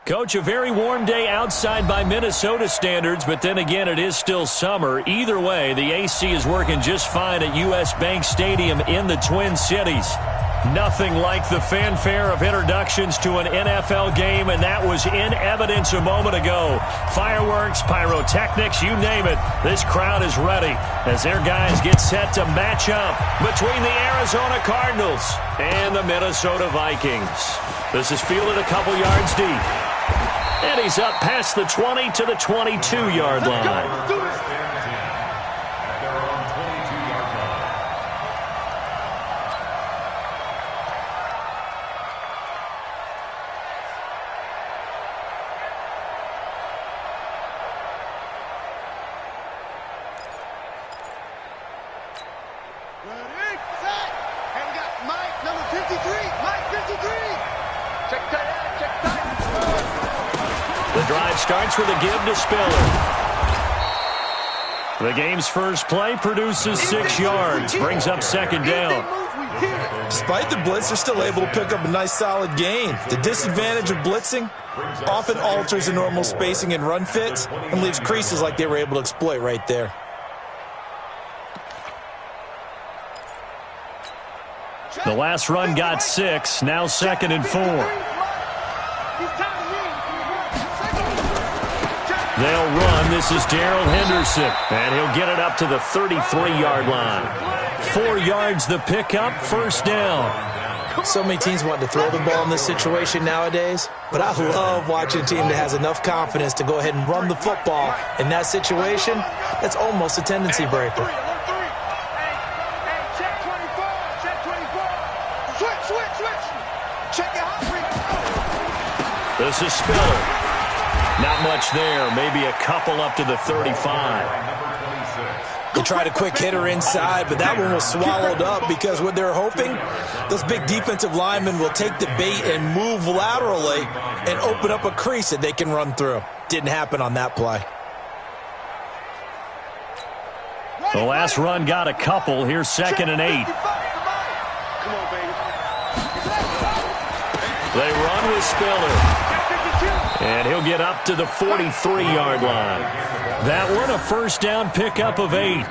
Coach, a very warm day outside by Minnesota standards, but then again, it is still summer. Either way, the AC is working just fine at U.S. Bank Stadium in the Twin Cities. Nothing like the fanfare of introductions to an NFL game, and that was in evidence a moment ago. Fireworks, pyrotechnics, you name it. This crowd is ready as their guys get set to match up between the Arizona Cardinals and the Minnesota Vikings. This is fielded a couple yards deep. And he's up past the 20 to the 22-yard line. Starts with a give to Spiller. The game's first play produces 6 yards, brings up second down. Despite the blitz, they're still able to pick up a nice solid gain. The disadvantage of blitzing often alters the normal spacing and run fits and leaves creases like they were able to exploit right there. The last run got 6, now 2nd and 4. They'll run. This is Darrell Henderson, and he'll get it up to the 33-yard line. 4 yards the pickup, first down. So many teams want to throw the ball in this situation nowadays, but I love watching a team that has enough confidence to go ahead and run the football. In that situation, that's almost a tendency breaker. This is Spiller. Not much there, maybe a couple up to the 35. They tried a quick hitter inside, but that one was swallowed up because what they're hoping, those big defensive linemen will take the bait and move laterally and open up a crease that they can run through. Didn't happen on that play. The last run got a couple. Here's 2nd and 8. They run with Spiller. And he'll get up to the 43-yard line. That one, a first down pickup of 8.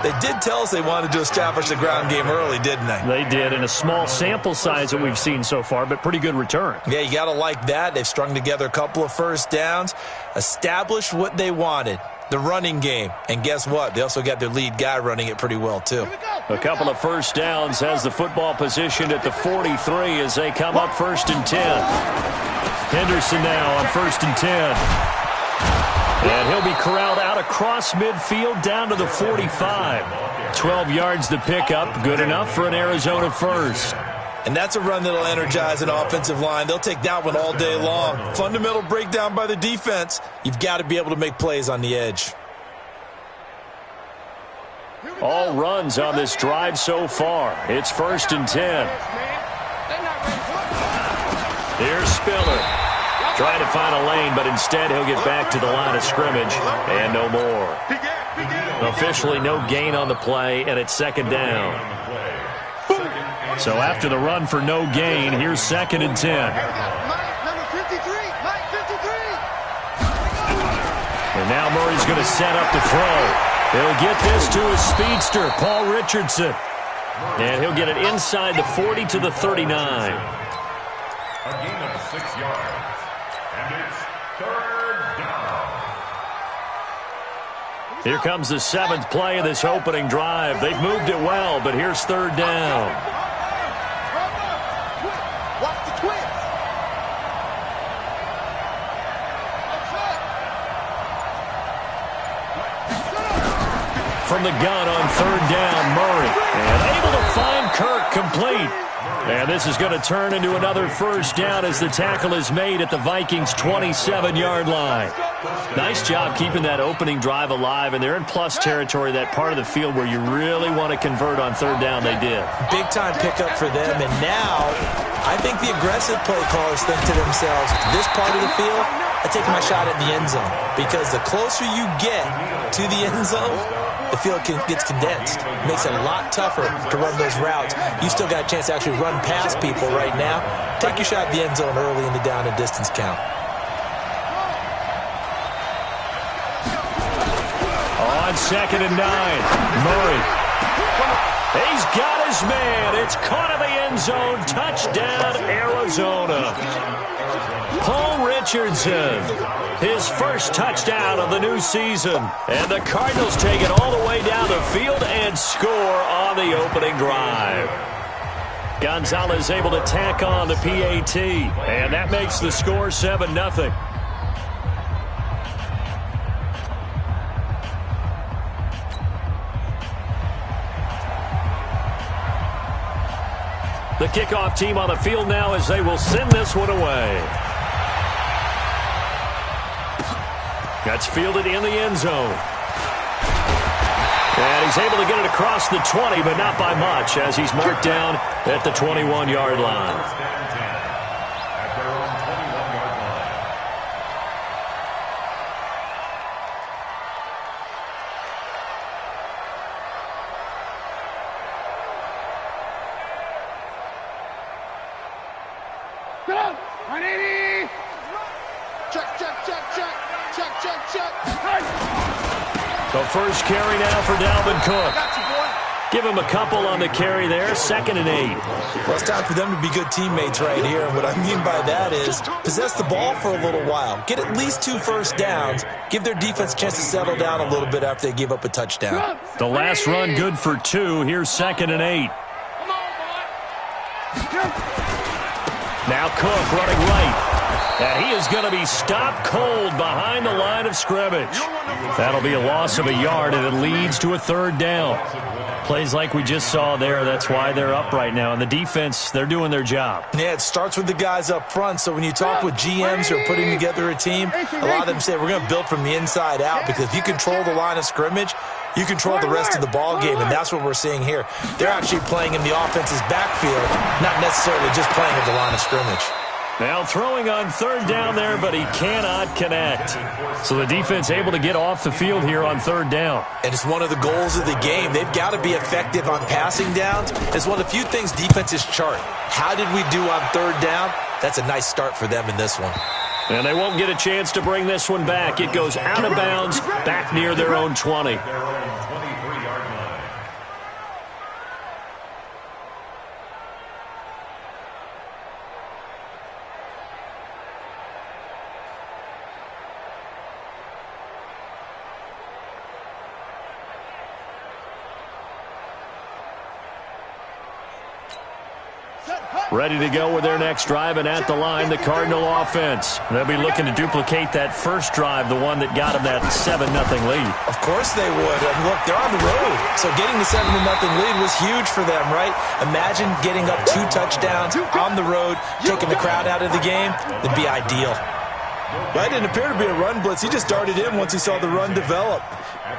They did tell us they wanted to establish the ground game early, didn't they? They did, in a small sample size that we've seen so far, but pretty good return. Yeah, you got to like that. They've strung together a couple of first downs, established what they wanted, the running game. And guess what? They also got their lead guy running it pretty well, too. A couple of first downs, has the football positioned at the 43 as they come up 1st and 10. Henderson now on 1st and 10. And he'll be corralled out across midfield down to the 45. 12 yards the pickup, good enough for an Arizona first. And that's a run that'll energize an offensive line. They'll take that one all day long. Fundamental breakdown by the defense. You've got to be able to make plays on the edge. All runs on this drive so far. It's 1st and 10. Here's Spiller. Trying to find a lane, but instead he'll get back to the line of scrimmage and no more. Officially no gain on the play, and it's 2nd down. So after the run for no gain, here's 2nd and 10. And now Murray's going to set up to throw. He'll get this to his speedster, Paul Richardson. And he'll get it inside the 40 to the 39. A gain of 6 yards. And it's 3rd down. Here comes the 7th play of this opening drive. They've moved it well, but here's 3rd down. Watch the twins. From the gun on 3rd down, Murray. And able to find Kirk complete. And this is going to turn into another first down as the tackle is made at the Vikings' 27-yard line. Nice job keeping that opening drive alive, and they're in plus territory, that part of the field where you really want to convert on 3rd down. They did. Big-time pickup for them, and now I think the aggressive play callers think to themselves, this part of the field, I take my shot at the end zone, because the closer you get to the end zone, the field gets condensed. It makes it a lot tougher to run those routes. You still got a chance to actually run past people right now. Take your shot at the end zone early in the down and distance count. 2nd and 9. Murray. He's got his man. It's caught in the end zone. Touchdown, Arizona. Paul Richardson, his first touchdown of the new season. And the Cardinals take it all the way down the field and score on the opening drive. Gonzalez able to tack on the PAT, and that makes the score 7-0. The kickoff team on the field now as they will send this one away. That's fielded in the end zone. And he's able to get it across the 20, but not by much, as he's marked down at the 21-yard line. The first carry now for Dalvin Cook. Give him a couple on the carry there. 2nd and 8. Well, it's time for them to be good teammates right here. And what I mean by that is possess the ball for a little while. Get at least 2 first downs. Give their defense a chance to settle down a little bit after they give up a touchdown. The last run good for 2. Here's 2nd and 8. Now Cook running right. And he is going to be stopped cold behind the line of scrimmage. That'll be a loss of a yard, and it leads to a 3rd down. Plays like we just saw there. That's why they're up right now. And the defense, they're doing their job. Yeah, it starts with the guys up front. So when you talk with GMs who are putting together a team, a lot of them say we're going to build from the inside out, because if you control the line of scrimmage, you control the rest of the ball game, and that's what we're seeing here. They're actually playing in the offense's backfield, not necessarily just playing at the line of scrimmage. Now throwing on 3rd down there, but he cannot connect. So the defense able to get off the field here on 3rd down. And it's one of the goals of the game. They've got to be effective on passing downs. It's one of the few things defenses chart. How did we do on 3rd down? That's a nice start for them in this one. And they won't get a chance to bring this one back. It goes out of bounds back near their own 20. Ready to go with their next drive, and at the line, the Cardinal offense. They'll be looking to duplicate that first drive, the one that got them that 7-0 lead. Of course they would. And look, they're on the road. So getting the 7-0 lead was huge for them, right? Imagine getting up 2 touchdowns on the road, taking the crowd out of the game. That'd be ideal. That didn't appear to be a run blitz. He just darted in once he saw the run develop.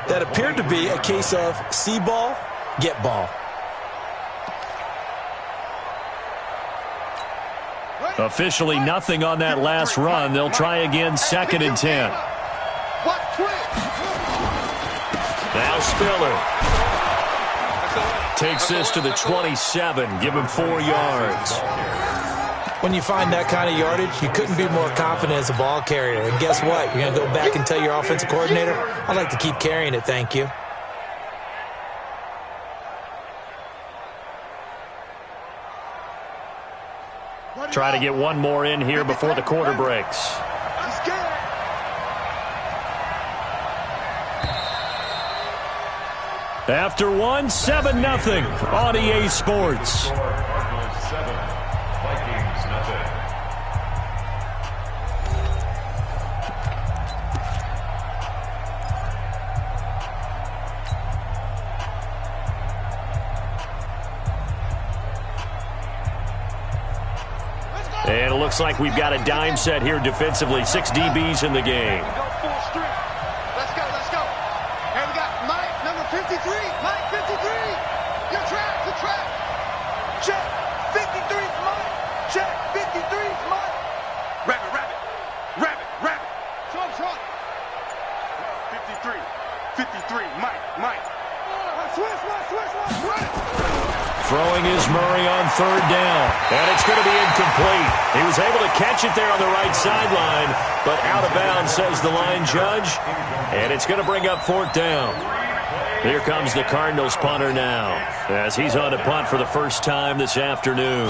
That appeared to be a case of see ball, get ball. Officially nothing on that last run. They'll try again, 2nd and 10. Now Spiller takes this to the 27. Give him 4 yards. When you find that kind of yardage, you couldn't be more confident as a ball carrier. And guess what? You're going to go back and tell your offensive coordinator, I'd like to keep carrying it, thank you. Try to get one more in here before the quarter breaks. After one, 7-0 on EA Sports. And it looks like we've got a dime set here defensively. 6 DBs in the game. Let's go, let's go. And we got Mike, number 53. Mike, 53. Your track. Check. 53's Mike. Check. 53's Mike. Rabbit. Trump. 53. Mike. Switch. Throwing is Murray on 3rd down. And it's going to be incomplete. He was able to catch it there on the right sideline, but out of bounds, says the line judge. And it's going to bring up 4th down. Here comes the Cardinals punter now, as he's on to punt for the first time this afternoon.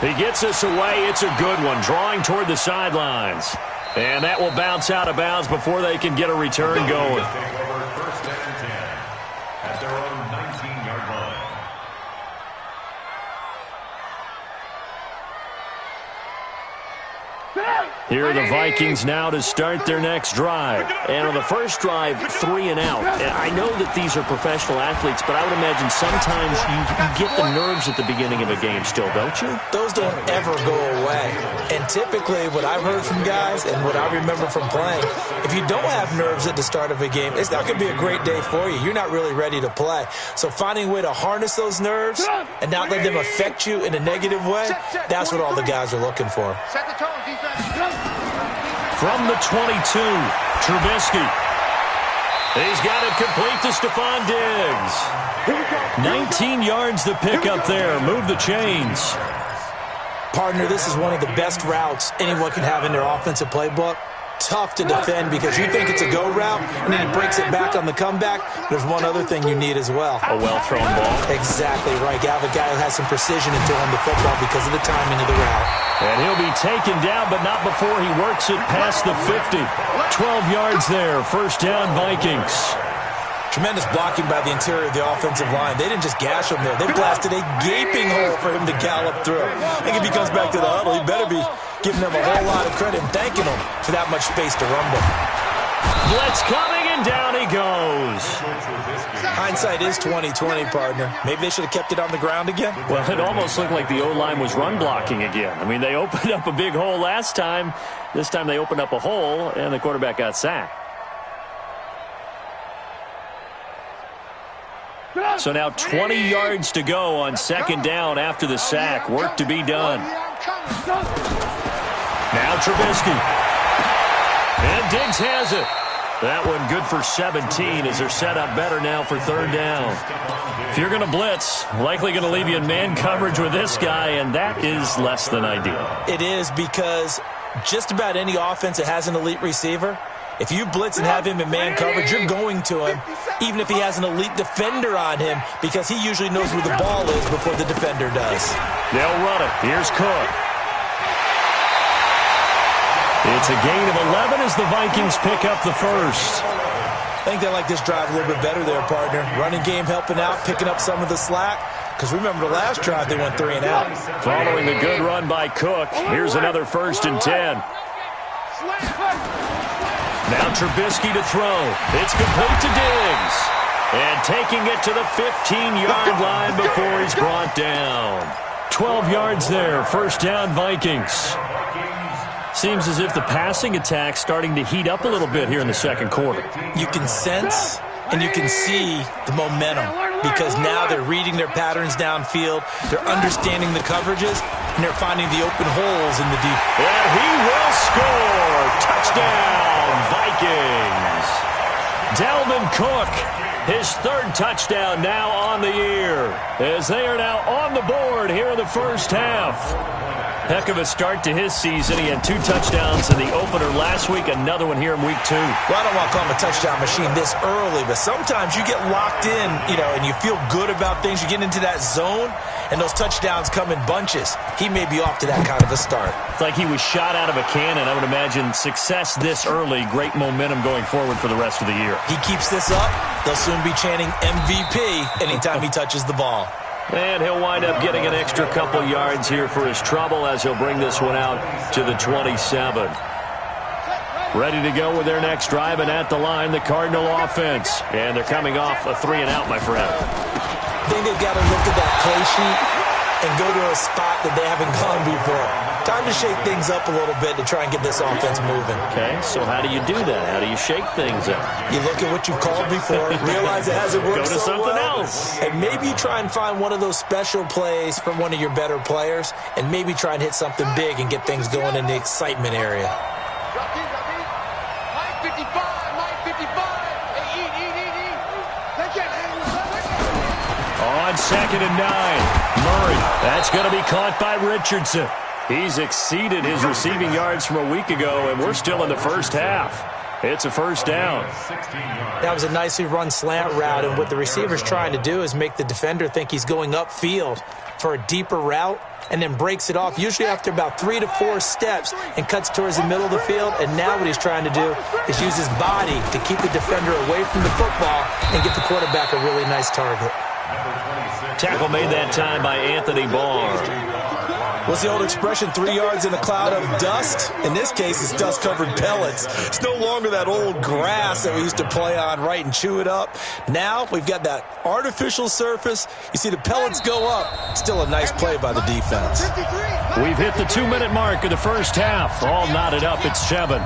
He gets this away. It's a good one, drawing toward the sidelines. And that will bounce out of bounds before they can get a return going. First and 10 at their own 19-yard line. Here are the Vikings now to start their next drive. And on the first drive, 3 and out. And I know that these are professional athletes, but I would imagine sometimes you get the nerves at the beginning of a game still, don't you? Those don't ever go away. And typically, what I've heard from guys and what I remember from playing, if you don't have nerves at the start of a game, it's not going to be a great day for you. You're not really ready to play. So finding a way to harness those nerves and not let them affect you in a negative way, that's what all the guys are looking for. Set the tone, defense. From the 22, Trubisky. He's got it complete to Stephon Diggs. 19 yards the pick up there. Move the chains. Partner, this is one of the best routes anyone can have in their offensive playbook. Tough to defend because you think it's a go route, and then he breaks it back on the comeback. There's one other thing you need as well. A well-thrown ball. Exactly right. You have a guy who has some precision in throwing the football because of the timing of the route. And he'll be taken down, but not before he works it past the 50. 12 yards there. First down, Vikings. Tremendous blocking by the interior of the offensive line. They didn't just gash him there. They blasted a gaping hole for him to gallop through. I think if he comes back to the huddle, he better be giving them a whole lot of credit and thanking them for that much space to rumble. Blitz coming, and down he goes. Hindsight is 20/20, partner. Maybe they should have kept it on the ground again. Well, it almost looked like the O-line was run blocking again. I mean, they opened up a big hole last time. This time they opened up a hole, and the quarterback got sacked. So now 20 yards to go on second down after the sack. Work to be done. Now Trubisky. And Diggs has it. That one good for 17 as they're set up better now for third down. If you're going to blitz, likely going to leave you in man coverage with this guy, and that is less than ideal. It is because just about any offense that has an elite receiver, if you blitz and have him in man coverage, you're going to him, even if he has an elite defender on him, because he usually knows where the ball is before the defender does. They'll run it. Here's Cook. It's a gain of 11 as the Vikings pick up the first. I think they like this drive a little bit better there, partner. Running game helping out, picking up some of the slack. Because remember the last drive, they went 3 and out. Following the good run by Cook, here's another 1st and 10. Now Trubisky to throw. It's complete to Diggs. And taking it to the 15-yard line before he's brought down. 12 yards there. First down, Vikings. Seems as if the passing attack's starting to heat up a little bit here in the second quarter. You can sense and you can see the momentum because now they're reading their patterns downfield, they're understanding the coverages, and they're finding the open holes in the deep. And he will score! Touchdown, Vikings! Dalvin Cook, his 3rd touchdown now on the year, as they are now on the board here in the first half. Heck of a start to his season. He had 2 touchdowns in the opener last week, another one here in week 2. Well, I don't want to call him a touchdown machine this early, but sometimes you get locked in, and you feel good about things. You get into that zone, and those touchdowns come in bunches. He may be off to that kind of a start. It's like he was shot out of a cannon. I would imagine success this early, great momentum going forward for the rest of the year. He keeps this up, they'll soon be chanting MVP anytime he touches the ball. And he'll wind up getting an extra couple yards here for his trouble as he'll bring this one out to the 27. Ready to go with their next drive, and at the line, the Cardinal offense. And they're coming off a 3 and out, my friend. I think they've got to look at that play sheet and go to a spot that they haven't gone before. Time to shake things up a little bit to try and get this offense moving. Okay, so how do you do that? How do you shake things up? You look at what you called before, realize it hasn't worked Go to so something well, else. and maybe you try and find one of those special plays from one of your better players, and maybe try and hit something big and get things going in the excitement area. Mike 55, Mike 55. Hey, eat. Take it. On 2nd and 9, Murray. That's going to be caught by Richardson. He's exceeded his receiving yards from a week ago, and we're still in the first half. It's a first down. That was a nicely run slant route, and what the receiver's trying to do is make the defender think he's going upfield for a deeper route, and then breaks it off, usually after about 3 to 4 steps, and cuts towards the middle of the field. And now what he's trying to do is use his body to keep the defender away from the football and get the quarterback a really nice target. Tackle made that time by Anthony Barr. What's the old expression, 3 yards in a cloud of dust? In this case, it's dust-covered pellets. It's no longer that old grass that we used to play on, right, and chew it up. Now we've got that artificial surface. You see the pellets go up. Still a nice play by the defense. We've hit the 2-minute mark of the first half. All knotted up at 7.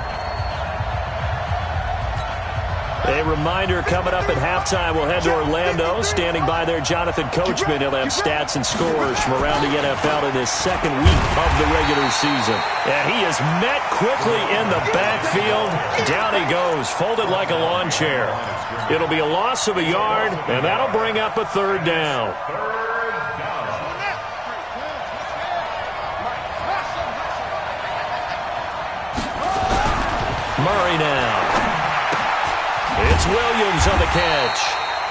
A reminder, coming up at halftime, we'll head to Orlando. Standing by there, Jonathan Coachman. He'll have stats and scores from around the NFL in his second week of the regular season. And he is met quickly in the backfield. Down he goes, folded like a lawn chair. It'll be a loss of a yard, and that'll bring up a third down. Murray now. It's Williams on the catch.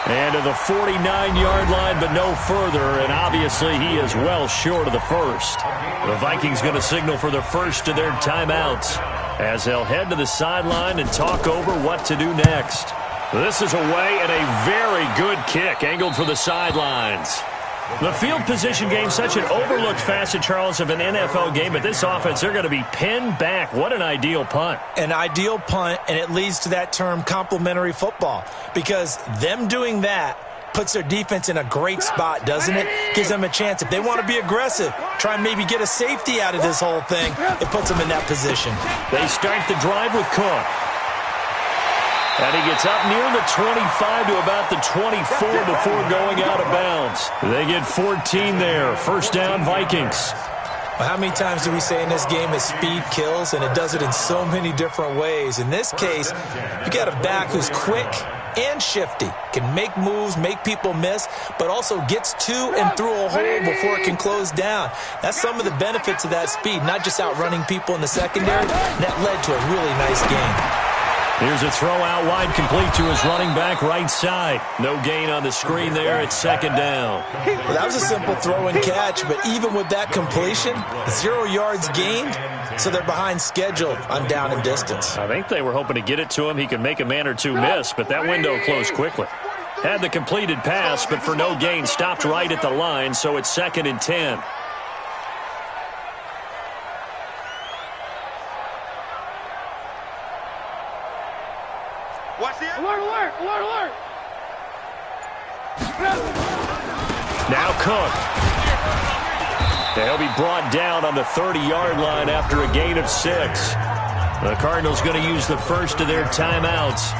And to the 49-yard line, but no further. And obviously he is well short of the first. The Vikings going to signal for the first of their timeouts as they'll head to the sideline and talk over what to do next. This is away and a very good kick angled for the sidelines. The field position game, such an overlooked facet, Charles, of an NFL game. But this offense, they're going to be pinned back. What an ideal punt. An ideal punt, and it leads to that term complementary football. Because them doing that puts their defense in a great spot, doesn't it? Gives them a chance. If they want to be aggressive, try and maybe get a safety out of this whole thing, it puts them in that position. They start the drive with Cook. And he gets up near the 25 to about the 24 before going out of bounds. They get 14 there. First down, Vikings. Well, how many times do we say in this game that speed kills, and it does it in so many different ways? In this case, you got a back who's quick and shifty, can make moves, make people miss, but also gets to and through a hole before it can close down. That's some of the benefits of that speed, not just outrunning people in the secondary. That led to a really nice game. Here's a throw out wide, complete to his running back right side. No gain on the screen there. It's second down. Well, that was a simple throw and catch, but even with that completion, 0 yards gained, so they're behind schedule on down and distance. I think they were hoping to get it to him. He could make a man or two miss, but that window closed quickly. Had the completed pass, but for no gain, stopped right at the line, so it's 2nd and 10. Watch this. Alert, alert, alert, alert. Now Cook. They'll be brought down on the 30-yard line after a gain of 6. The Cardinals going to use the first of their timeouts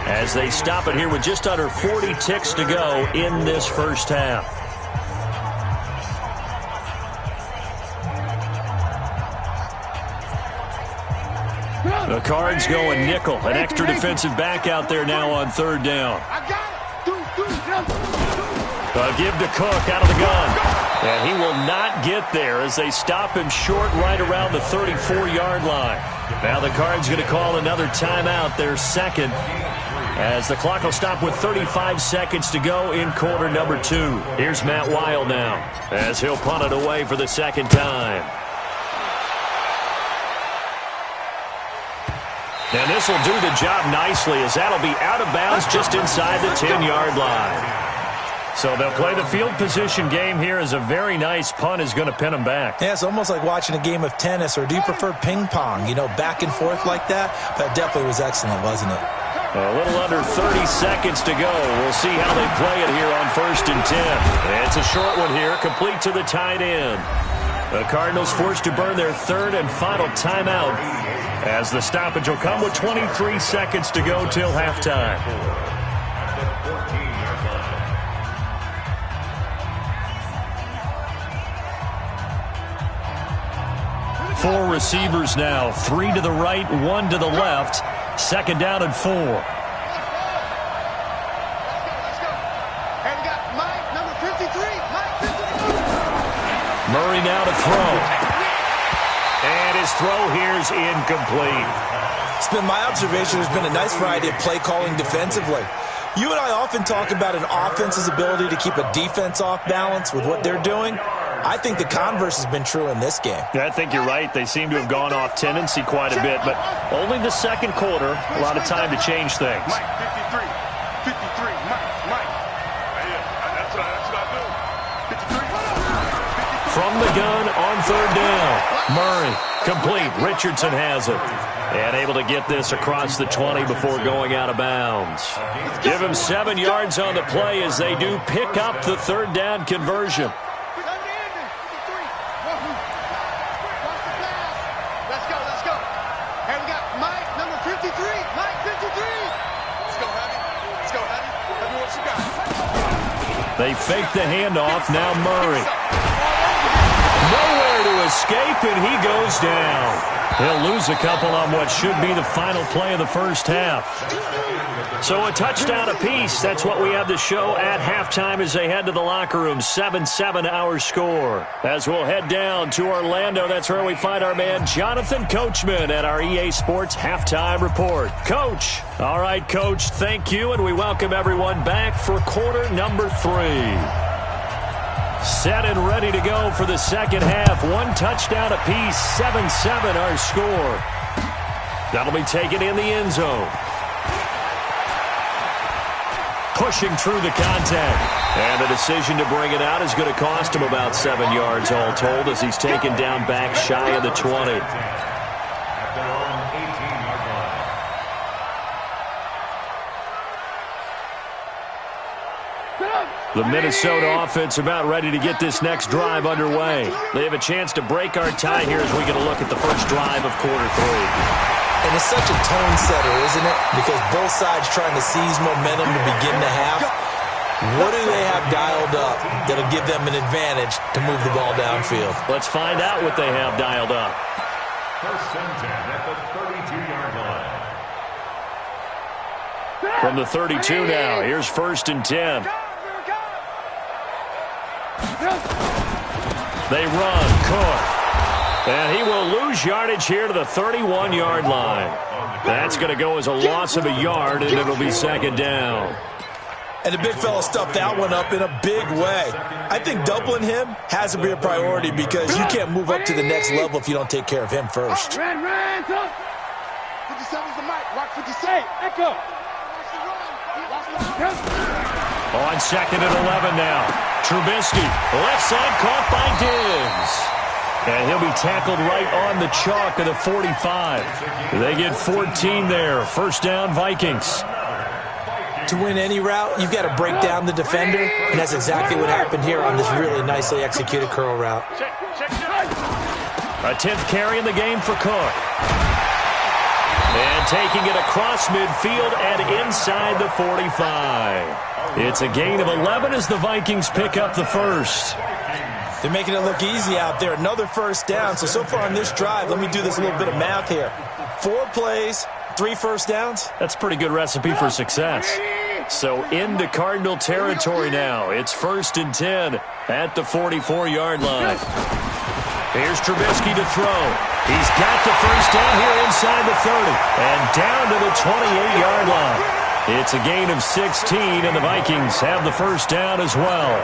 as they stop it here with just under 40 ticks to go in this first half. The Cards going nickel. An extra defensive back out there now on 3rd down. A give to Cook out of the gun. And he will not get there as they stop him short right around the 34-yard line. Now the Cards going to call another timeout, their second, as the clock will stop with 35 seconds to go in quarter number 2. Here's Matt Weil now as he'll punt it away for the second time. And this will do the job nicely as that'll be out of bounds just inside the 10-yard line. So they'll play the field position game here as a very nice punt is going to pin them back. Yeah, it's almost like watching a game of tennis, or do you prefer ping pong? You know, back and forth like that? That definitely was excellent, wasn't it? A little under 30 seconds to go. We'll see how they play it here on 1st and 10. It's a short one here, complete to the tight end. The Cardinals forced to burn their 3rd and final timeout as the stoppage will come with 23 seconds to go till halftime. Four receivers now, 3 to the right, 1 to the left. 2nd down and 4. Let's go. And we got Mike, number 53. Mike, 53. Murray now to throw. And his throw here's incomplete. It's been my observation there's been a nice variety of play calling defensively. You and I often talk about an offense's ability to keep a defense off balance with what they're doing. I think the converse has been true in this game. Yeah, I think you're right. They seem to have gone off tendency quite a bit, but only the second quarter, a lot of time to change things. Mike, 53, Mike. That's what I do. 53. From the gun on third down. Murray, complete. Richardson has it. And able to get this across the 20 before going out of bounds. Give him 7 yards on the play as they do pick up the third down conversion. Let's go. And we got Mike, number 53. Mike, 53. Let's go, Honey. Let me what you got. They fake the handoff. Now Murray. Nowhere to escape, and he goes down. He'll lose a couple on what should be the final play of the first half. So a touchdown apiece. That's what we have to show at halftime as they head to the locker room. 7-7 our score. As we'll head down to Orlando, that's where we find our man Jonathan Coachman at our EA Sports Halftime Report. Coach. All right, Coach, thank you, and we welcome everyone back for quarter number 3. Set and ready to go for the second half. 1 touchdown apiece, 7-7 our score. That'll be taken in the end zone. Pushing through the contact. And the decision to bring it out is going to cost him about 7 yards all told as he's taken down back shy of the 20. The Minnesota offense about ready to get this next drive underway. They have a chance to break our tie here as we get a look at the first drive of quarter 3. And it's such a tone setter, isn't it? Because both sides trying to seize momentum to begin the half. What do they have dialed up that'll give them an advantage to move the ball downfield? Let's find out what they have dialed up. First and 10 at the 32-yard line. From the 32 now, here's first and 10. They run, Cook. And he will lose yardage here to the 31-yard line. That's going to go as a loss of a yard, and it'll be second down. And the big fella stuffed that one up in a big way. I think doubling him has to be a priority because you can't move up to the next level if you don't take care of him first. 57's the mic. Watch 57. Echo. On second and 11 now. Trubisky, left side caught by Diggs. And he'll be tackled right on the chalk of the 45. They get 14 there. First down, Vikings. To win any route, you've got to break down the defender, and that's exactly what happened here on this really nicely executed curl route. A 10th carry in the game for Cook. And taking it across midfield and inside the 45. It's a gain of 11 as the Vikings pick up the first. They're making it look easy out there. Another first down. So far on this drive, let me do this little bit of math here. 4 plays, 3 first downs. That's a pretty good recipe for success. So into Cardinal territory now. It's first and 10 at the 44-yard line. Here's Trubisky to throw. He's got the first down here inside the 30 and down to the 28-yard line. It's a gain of 16, and the Vikings have the first down as well.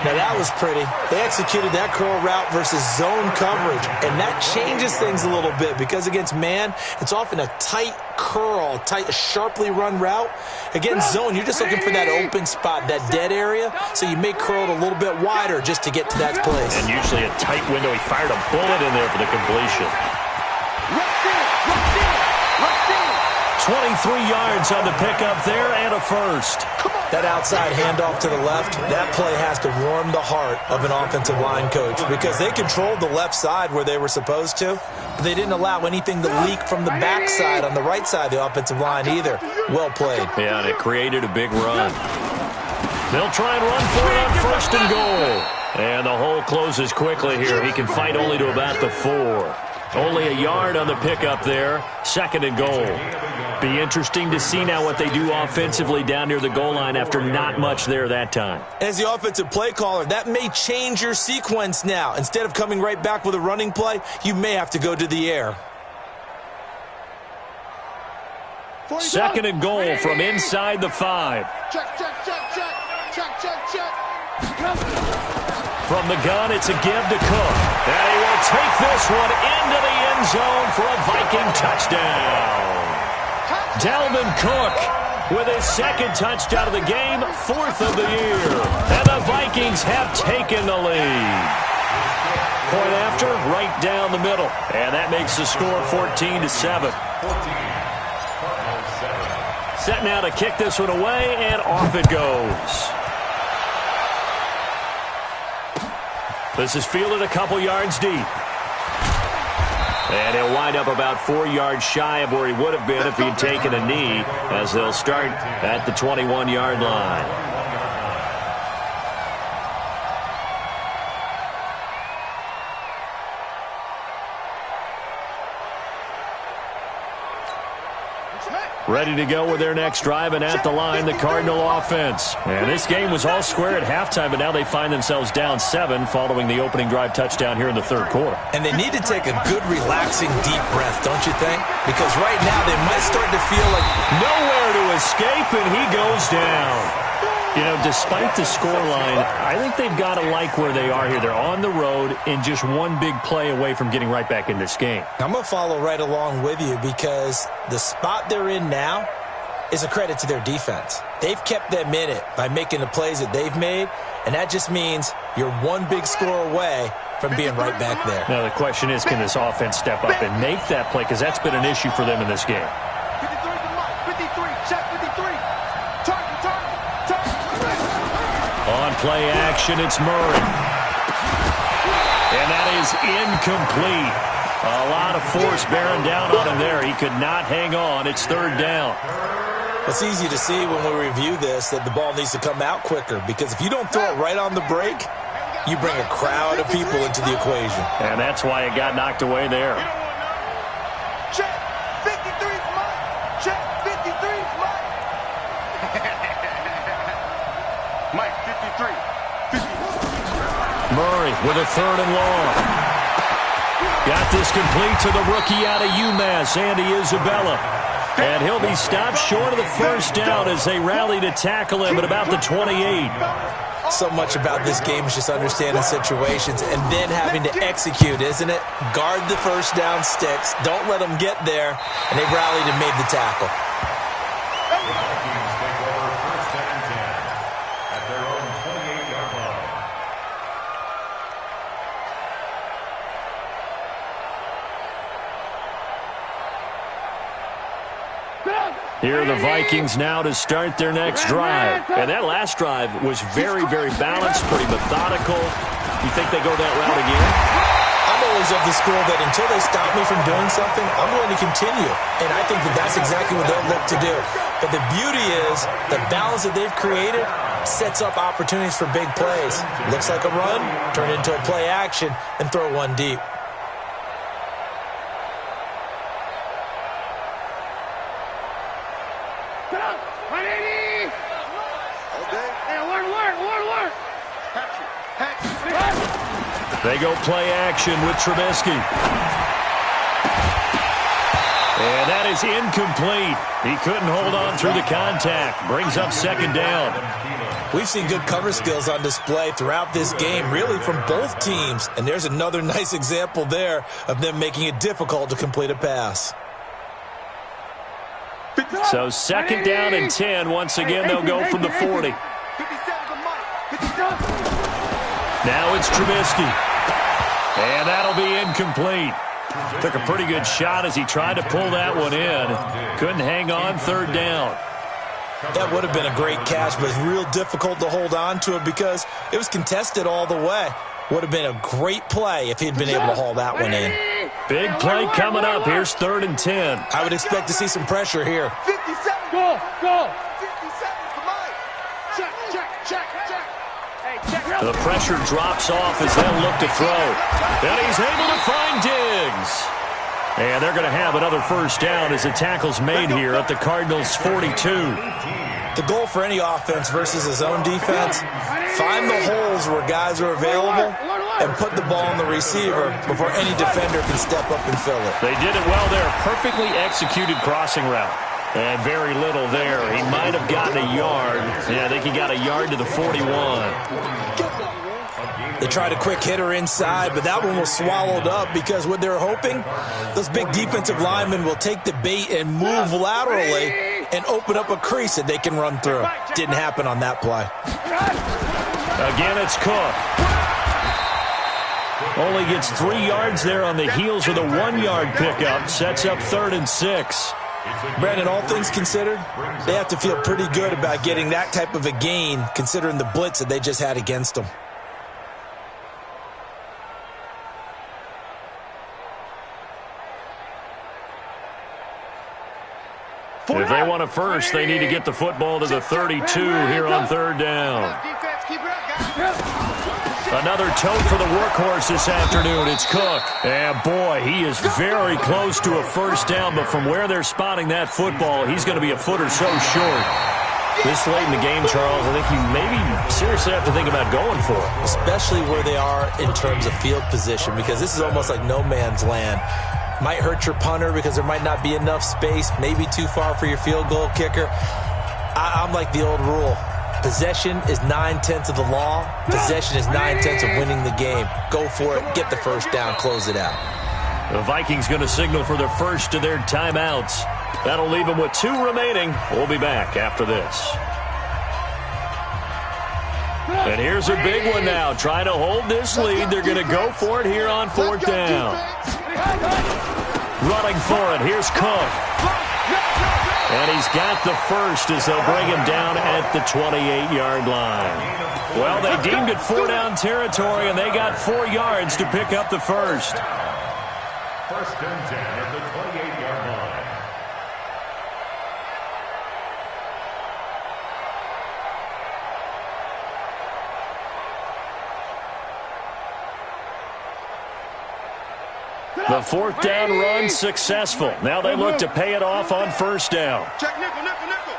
Now that was pretty. They executed that curl route versus zone coverage, and that changes things a little bit because against man, it's often a tight curl, a sharply run route. Against zone, you're just looking for that open spot, that dead area, so you make curl a little bit wider just to get to that place. And usually a tight window. He fired a bullet in there for the completion. 23 yards on the pickup there and a first. That outside handoff to the left, that play has to warm the heart of an offensive line coach because they controlled the left side where they were supposed to. But they didn't allow anything to leak from the backside on the right side of the offensive line either. Well played. Yeah, and it created a big run. They'll try and run for it on first and goal. And the hole closes quickly here. He can fight only to about the 4. Only a yard on the pickup there. Second and goal. Be interesting to see now what they do offensively down near the goal line after not much there that time. As the offensive play caller, that may change your sequence now. Instead of coming right back with a running play, you may have to go to the air. Second and goal from inside the 5. Check, check, check, check. Check, check, check. From the gun, it's a give to Cook. And he will take this one into the end zone for a Viking touchdown. Dalvin Cook with his second touchdown of the game, 4th of the year. And the Vikings have taken the lead. Point after, right down the middle. And that makes the score 14-7. Set now to kick this one away, and off it goes. This is fielded a couple yards deep. And he'll wind up about 4 yards shy of where he would have been if he'd taken a knee, as they'll start at the 21-yard line. Ready to go with their next drive, and at the line, the Cardinal offense. And this game was all square at halftime, but now they find themselves down 7 following the opening drive touchdown here in the third quarter. And they need to take a good, relaxing, deep breath, don't you think? Because right now they might start to feel like nowhere to escape, and he goes down. You know, despite the scoreline, I think they've got to like where they are here. They're on the road and just one big play away from getting right back in this game. I'm going to follow right along with you because the spot they're in now is a credit to their defense. They've kept them in it by making the plays that they've made, and that just means you're one big score away from being right back there. Now, the question is, can this offense step up and make that play? Because that's been an issue for them in this game. 53, check 53. On play action, it's Murray. And that is incomplete. A lot of force bearing down on him there. He could not hang on. It's third down. It's easy to see when we review this that the ball needs to come out quicker, because if you don't throw it right on the break, you bring a crowd of people into the equation. And that's why it got knocked away there. Check 53's mine. Check 53's mine. Mike 53. Murray with a third and long. Got this complete to the rookie out of UMass, Andy Isabella. And he'll be stopped short of the first down as they rally to tackle him at about the 28. So much about this game is just understanding situations and then having to execute, isn't it? Guard the first down sticks. Don't let them get there. And they rallied and made the tackle. Here are the Vikings now to start their next drive. And that last drive was very, very balanced, pretty methodical. You think they go that route again? I'm always of the school that until they stop me from doing something, I'm going to continue. And I think that that's exactly what they'll look to do. But the beauty is the balance that they've created sets up opportunities for big plays. Looks like a run, turn it into a play action, and throw one deep. They go play action with Trubisky. And that is incomplete. He couldn't hold on through the contact. Brings up second down. We've seen good cover skills on display throughout this game, really from both teams. And there's another nice example there of them making it difficult to complete a pass. So second down and 10. Once again, they'll go from the 40. Now it's Trubisky. And that'll be incomplete. Took a pretty good shot as he tried to pull that one in. Couldn't hang on, third down. That would have been a great catch, but it's real difficult to hold on to it because it was contested all the way. Would have been a great play if he'd been able to haul that one in. Big play coming up. Here's third and 10. I would expect to see some pressure here. 57. Go. 57 to mine. Check. The pressure drops off as they'll look to throw. And he's able to find Diggs. And they're going to have another first down as the tackle's made here at the Cardinals' 42. The goal for any offense versus his own defense, find the holes where guys are available and put the ball on the receiver before any defender can step up and fill it. They did it well there. Perfectly executed crossing route. And very little there. He might have gotten a yard. Yeah, I think he got a yard to the 41. They tried a quick hitter inside, but that one was swallowed up because what they're hoping, those big defensive linemen will take the bait and move laterally and open up a crease that they can run through. Didn't happen on that play. Again, it's Cook. Only gets 3 yards there on the heels of the 1-yard pickup. Sets up 3rd and 6. Brandon, all things considered, they have to feel pretty good about getting that type of a gain considering the blitz that they just had against them. If they want a first, they need to get the football to the 32 here on 3rd down. Another tote for the workhorse this afternoon. It's Cook. And, boy, he is very close to a first down, but from where they're spotting that football, he's going to be a foot or so short. This late in the game, Charles, I think you maybe seriously have to think about going for it. Especially where they are in terms of field position, because this is almost like no man's land. Might hurt your punter because there might not be enough space, maybe too far for your field goal kicker. I'm like the old rule. Possession is 9/10 of the law. Possession is 9/10 of winning the game. Go for it. Get the first down. Close it out. The Vikings going to signal for the first of their timeouts. That'll leave them with 2 remaining. We'll be back after this. And here's a big one now. Trying to hold this lead. They're going to go for it here on 4th down. Running for it. Here's Cook. And he's got the first as they'll bring him down at the 28-yard line. Well, they deemed it 4-down territory, and they got 4 yards to pick up the first. 1st and 10 at the 28-yard line. The 4th down run successful. Now they look to pay it off on 1st down. Check nickel, nickel, nickel.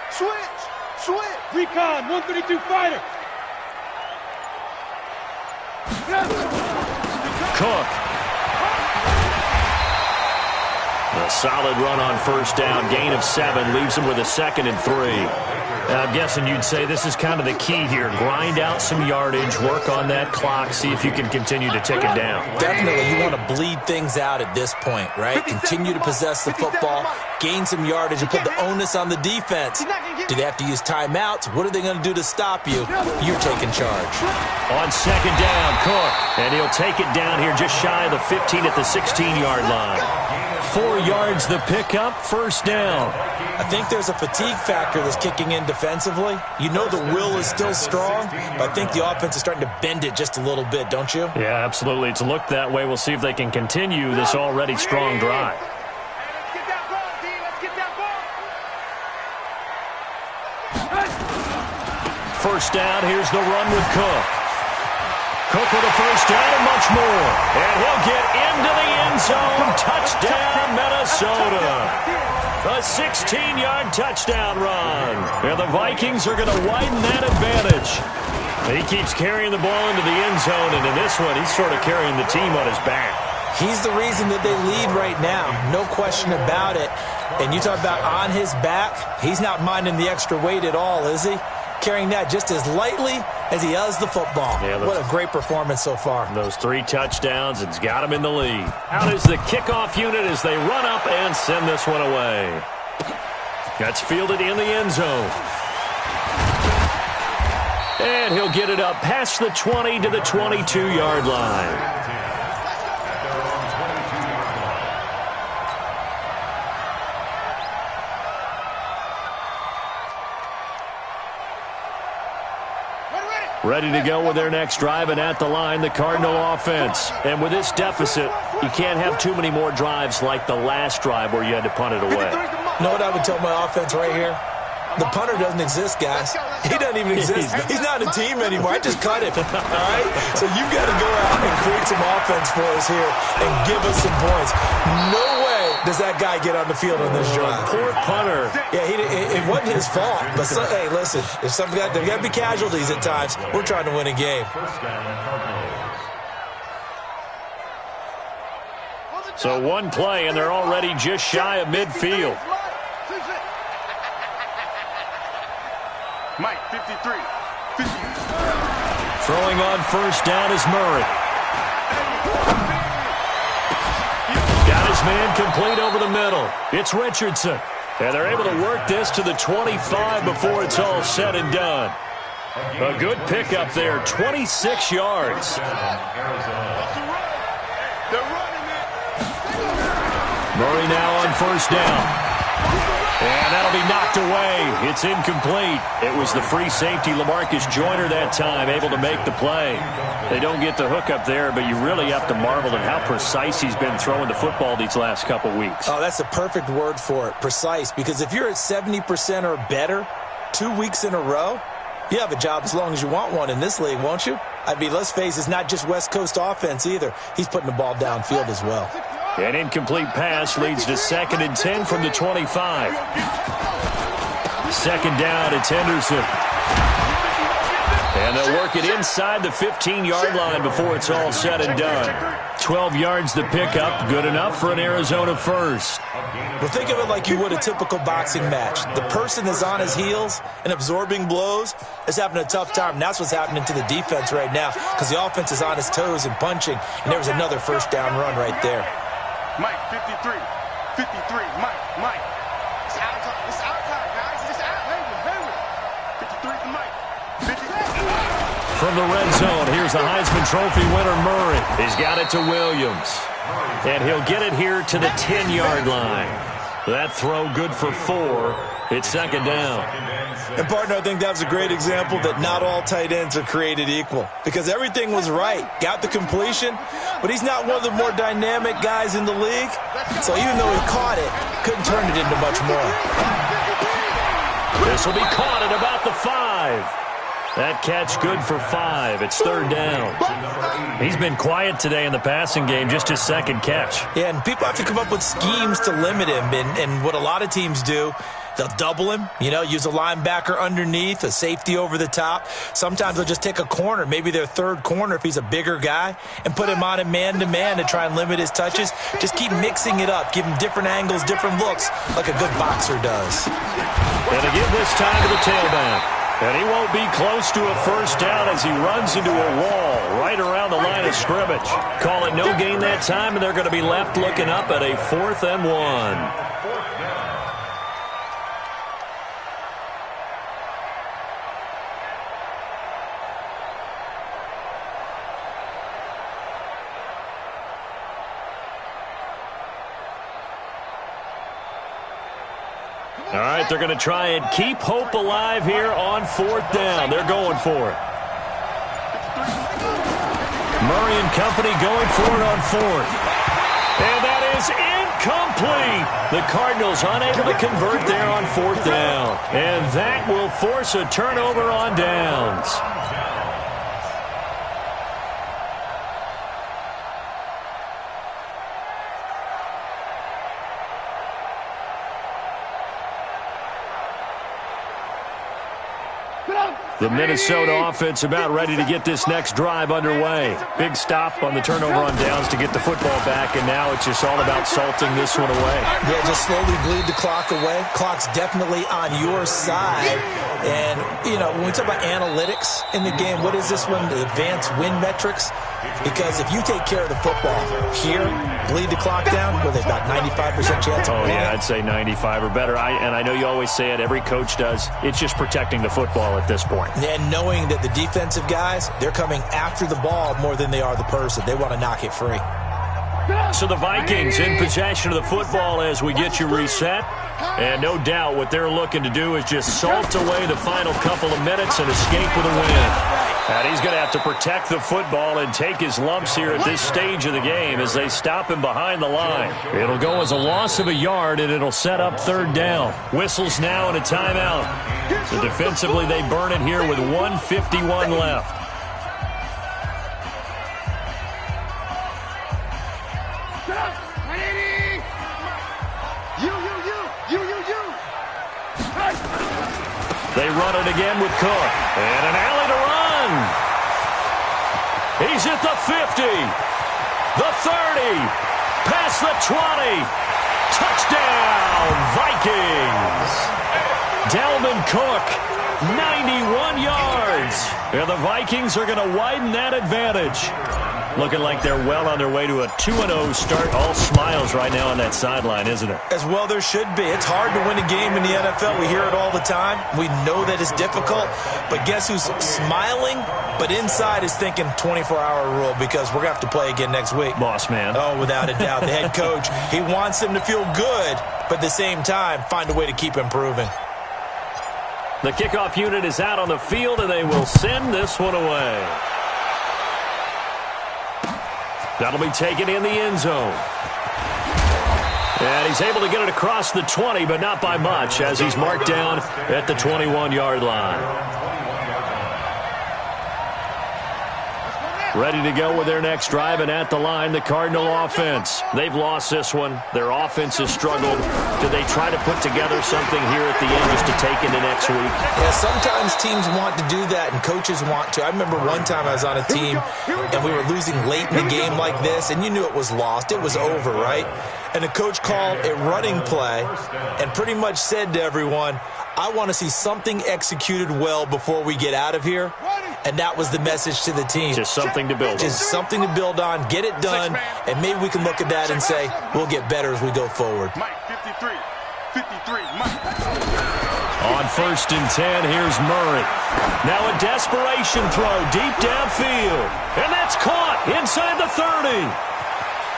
Switch. Recon, 132 fighter. Cook. A solid run on 1st down. Gain of 7 leaves him with a 2nd and 3. I'm guessing you'd say this is kind of the key here. Grind out some yardage, work on that clock, see if you can continue to tick it down. Definitely, you want to bleed things out at this point, right? Continue to possess the football, gain some yardage, and put the onus on the defense. Do they have to use timeouts? What are they going to do to stop you? You're taking charge. On 2nd down, Cook. And he'll take it down here just shy of the 15 at the 16-yard line. 4 yards the pickup, 1st down. I think there's a fatigue factor that's kicking in defensively. You know the will is still strong, but I think the offense is starting to bend it just a little bit, don't you? Yeah, absolutely. It's looked that way. We'll see if they can continue this already strong drive. Let's get that ball, D. Let's get that ball. 1st down, here's the run with Cook. Cook with a 1st down and much more. And he'll get into the end zone. Touchdown, Minnesota. A 16-yard touchdown run. And the Vikings are going to widen that advantage. He keeps carrying the ball into the end zone, and in this one, he's sort of carrying the team on his back. He's the reason that they lead right now. No question about it. And you talk about on his back, he's not minding the extra weight at all, is he? Carrying that just as lightly as he does the football. Yeah, what a great performance so far. Those 3 touchdowns, it's got him in the lead. Out is the kickoff unit as they run up and send this one away. That's fielded in the end zone. And he'll get it up past the 20 to the 22-yard line. Ready to go with their next drive, and at the line, the Cardinal offense. And with this deficit, you can't have too many more drives like the last drive where you had to punt it away. You know what I would tell my offense right here? The punter doesn't exist, guys. He doesn't even exist. He's not a team anymore. I just cut him, all right? So you've got to go out and create some offense for us here and give us some points. No way does that guy get on the field on this drive. Poor punter. Yeah, it wasn't his fault. But, hey, listen, there's got to be casualties at times. We're trying to win a game. So one play, and they're already just shy of midfield. Mike, 53. Throwing on first down is Murray. Got his man complete over the middle. It's Richardson. And they're able to work this to the 25 before it's all said and done. A good pickup there, 26 yards. Murray now on first down. And that'll be knocked away. It's incomplete. It was the free safety, LaMarcus Joyner, that time, able to make the play. They don't get the hook up there, but you really have to marvel at how precise he's been throwing the football these last couple weeks. Oh, that's the perfect word for it, precise, because if you're at 70% or better 2 weeks in a row, you have a job as long as you want one in this league, won't you? I mean, let's face it, it's not just West Coast offense either. He's putting the ball downfield as well. An incomplete pass leads to 2nd and 10 from the 25. Second down, it's Henderson. And they'll work it inside the 15-yard line before it's all said and done. 12 yards to pick up, good enough for an Arizona first. Well, think of it like you would a typical boxing match. The person is on his heels and absorbing blows is having a tough time. And that's what's happening to the defense right now because the offense is on his toes and punching, and there was another first down run right there. Mike, 53. 53. Mike. It's out of time. It's out of time, guys. It's just out. Hayward. 53 to Mike. 53. From the red zone, here's the Heisman Trophy winner, Murray. He's got it to Williams. And he'll get it here to the 10-yard line. That throw good for 4. It's second down. And, partner, I think that was a great example that not all tight ends are created equal because everything was right. Got the completion, but he's not one of the more dynamic guys in the league. So even though he caught it, couldn't turn it into much more. This will be caught at about the 5. That catch good for 5. It's third down. He's been quiet today in the passing game, just his second catch. Yeah, and people have to come up with schemes to limit him. And what a lot of teams do, they'll double him, use a linebacker underneath, a safety over the top. Sometimes they'll just take a corner, maybe their third corner if he's a bigger guy, and put him on a man-to-man to try and limit his touches. Just keep mixing it up, give him different angles, different looks, like a good boxer does. And again this time to the tailback. And he won't be close to a first down as he runs into a wall right around the line of scrimmage. Call it no gain that time, and they're going to be left looking up at a 4th and 1. All right, they're going to try and keep hope alive here on 4th down. They're going for it. Murray and company going for it on 4th. And that is incomplete. The Cardinals unable to convert there on 4th down. And that will force a turnover on downs. The Minnesota offense about ready to get this next drive underway. Big stop on the turnover on downs to get the football back, and now it's just all about salting this one away. Yeah, just slowly bleed the clock away. Clock's definitely on your side. And, when we talk about analytics in the game, what is this one? The advanced win metrics? Because if you take care of the football here, bleed the clock down, with about 95% chance of winning. Oh, yeah, I'd say 95 or better. And I know you always say it, every coach does. It's just protecting the football at this point. And knowing that the defensive guys, they're coming after the ball more than they are the person. They want to knock it free. So the Vikings in possession of the football as we get you reset. And no doubt what they're looking to do is just salt away the final couple of minutes and escape with a win. And he's going to have to protect the football and take his lumps here at this stage of the game as they stop him behind the line. It'll go as a loss of a yard, and it'll set up 3rd down. Whistles now and a timeout. So defensively, they burn it here with 1:51 left. They run it again with Cook. And an alley to run. He's at the 50, the 30, Past the 20. Touchdown, Vikings. Dalvin Cook, 91 yards. And the Vikings are going to widen that advantage. Looking like they're well on their way to a 2-0 start. All smiles right now on that sideline, isn't it? As well there should be. It's hard to win a game in the NFL. We hear it all the time. We know that it's difficult. But guess who's smiling? But inside is thinking 24-hour rule because we're going to have to play again next week. Boss man. Oh, without a doubt. The head coach, he wants them to feel good, but at the same time, find a way to keep improving. The kickoff unit is out on the field, and they will send this one away. That'll be taken in the end zone. And he's able to get it across the 20, but not by much, as he's marked down at the 21-yard line. Ready to go with their next drive, and at the line, the Cardinal offense. They've lost this one. Their offense has struggled. Do they try to put together something here at the end just to take into next week? Yeah, sometimes teams want to do that, and coaches want to. I remember one time I was on a team, and we were losing late in the game like this, and you knew it was lost. It was over, right? And the coach called a running play and pretty much said to everyone, I want to see something executed well before we get out of here. And that was the message to the team. Just something to build on. Just something to build on, get it done, and maybe we can look at that and say, we'll get better as we go forward. Mike, 53, Mike. On 1st and 10, here's Murray. Now a desperation throw deep downfield. And that's caught inside the 30.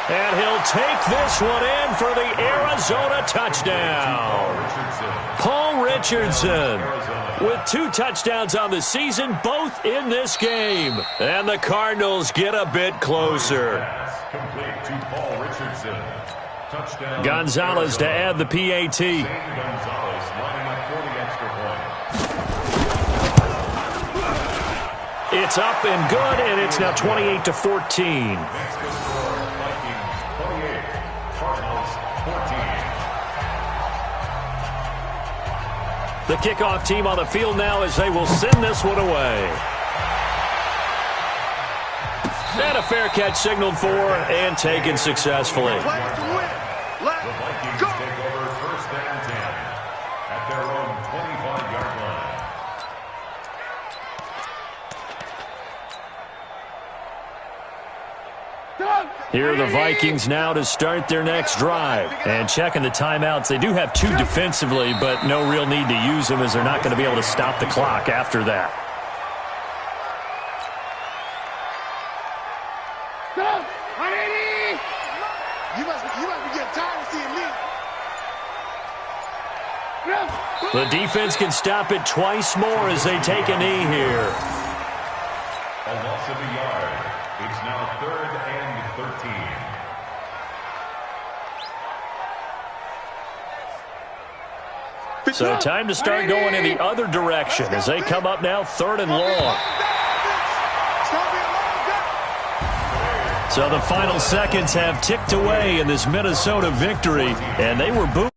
And he'll take this one in for the Arizona touchdown. Paul Richardson with 2 touchdowns on the season, both in this game. And the Cardinals get a bit closer. Complete to Paul Richardson. Touchdown. Gonzalez to add the PAT. Gonzalez lining up for the extra point. It's up and good, and it's now 28-14. Next is for Vikings 28, Cardinals 14. The kickoff team on the field now as they will send this one away. And a fair catch signaled for and taken successfully. The Vikings take over 1st and 10 at their own 25-yard line. Here are the Vikings now to start their next drive. And checking the timeouts, they do have 2 defensively, but no real need to use them as they're not going to be able to stop the clock after that. You must be getting tired of seeing me. The defense can stop it twice more as they take a knee here. A loss of a yard. It's now 3rd and 13. So time to start going in the other direction as they come up now 3rd and long. So the final seconds have ticked away in this Minnesota victory, and they were booed.